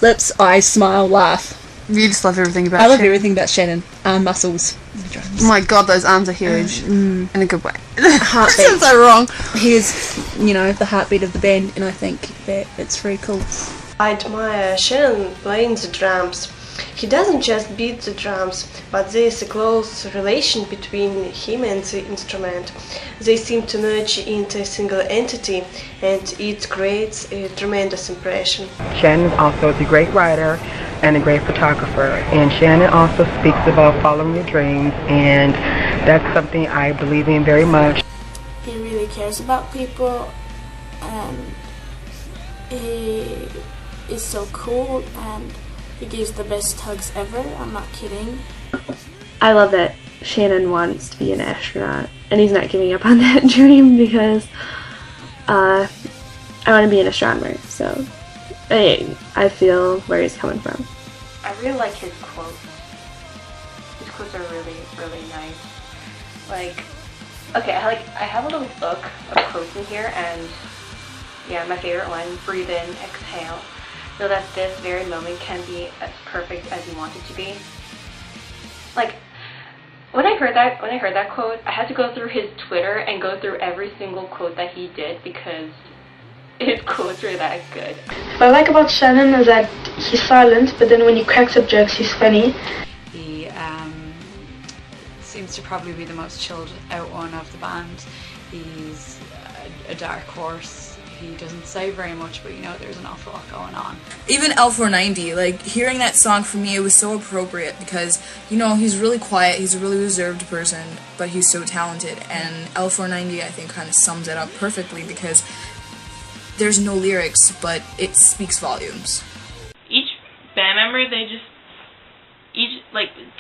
Lips, eyes, smile, laugh. You just love everything about I love Shannon. everything about Shannon. Arm muscles. Oh my god, those arms are huge. In a good way. Heartbeat. Sounds so wrong. He is, the heartbeat of the band, and I think that it's very cool. I admire Shannon playing the drums. He doesn't just beat the drums, but there is a close relation between him and the instrument. They seem to merge into a single entity, and it creates a tremendous impression. Shannon also is a great writer and a great photographer, and Shannon also speaks about following your dreams, and that's something I believe in very much. He really cares about people, and he is so cool, and he gives the best hugs ever. I'm not kidding. I love that Shannon wants to be an astronaut, and he's not giving up on that dream because I want to be an astronomer, so I feel where he's coming from. I really like his quotes. His quotes are really, really nice. Like, okay, I have a little book of quotes in here, and yeah, my favorite one, breathe in, exhale. So that this very moment can be as perfect as you want it to be. Like, when I heard that quote, I had to go through his Twitter and go through every single quote that he did because his quotes are that good. What I like about Shannon is that he's silent, but then when he cracks up jokes, he's funny. He seems to probably be the most chilled out one of the band. He's a dark horse. He doesn't say very much, but there's an awful lot going on. Even L490, hearing that song for me, it was so appropriate because, he's really quiet, he's a really reserved person, but he's so talented, and L490, I think, kind of sums it up perfectly because there's no lyrics, but it speaks volumes. Each band member,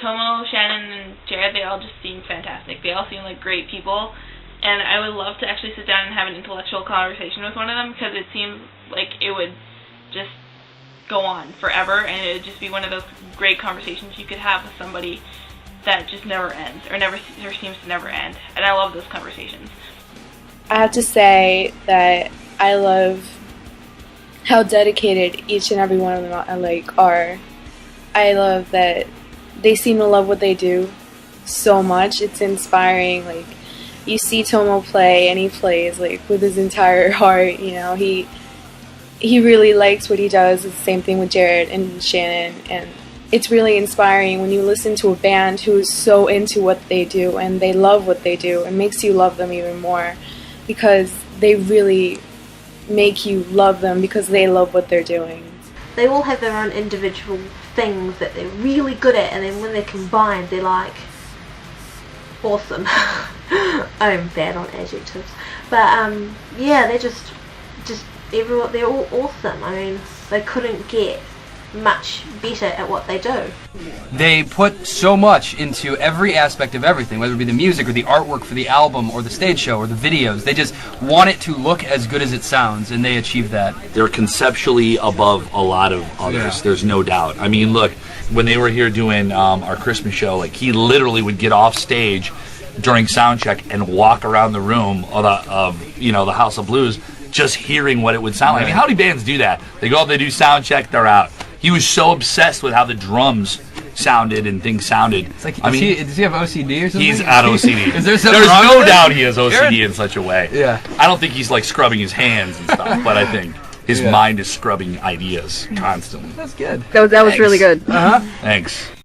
Tomo, Shannon, and Jared, they all just seem fantastic. They all seem like great people. And I would love to actually sit down and have an intellectual conversation with one of them because it seems like it would just go on forever, and it would just be one of those great conversations you could have with somebody that just never ends or seems to never end. And I love those conversations. I have to say that I love how dedicated each and every one of them are. I love that they seem to love what they do so much. It's inspiring. You see Tomo play, and he plays with his entire heart. He really likes what he does. It's the same thing with Jared and Shannon, and it's really inspiring when you listen to a band who is so into what they do and they love what they do. It makes you love them even more because they really make you love them because they love what they're doing. They all have their own individual things that they're really good at, and then when they're combined, they're awesome. I'm bad on adjectives, but they're all awesome. I mean, they couldn't get much better at what they do. They put so much into every aspect of everything, whether it be the music or the artwork for the album or the stage show or the videos. They just want it to look as good as it sounds, and they achieve that. They're conceptually above a lot of others, There's no doubt. I mean, look, when they were here doing our Christmas show, he literally would get off stage during sound check and walk around the room of the House of Blues just hearing what it would sound like. I mean, how many bands do that? They go up, they do sound check, they're out. He was so obsessed with how the drums sounded and things sounded. It's does he have OCD or something? He's at OCD. Is there's no doubt he has OCD in such a way. Yeah. I don't think he's scrubbing his hands and stuff, but I think his mind is scrubbing ideas constantly. That's good. That was really good. Thanks.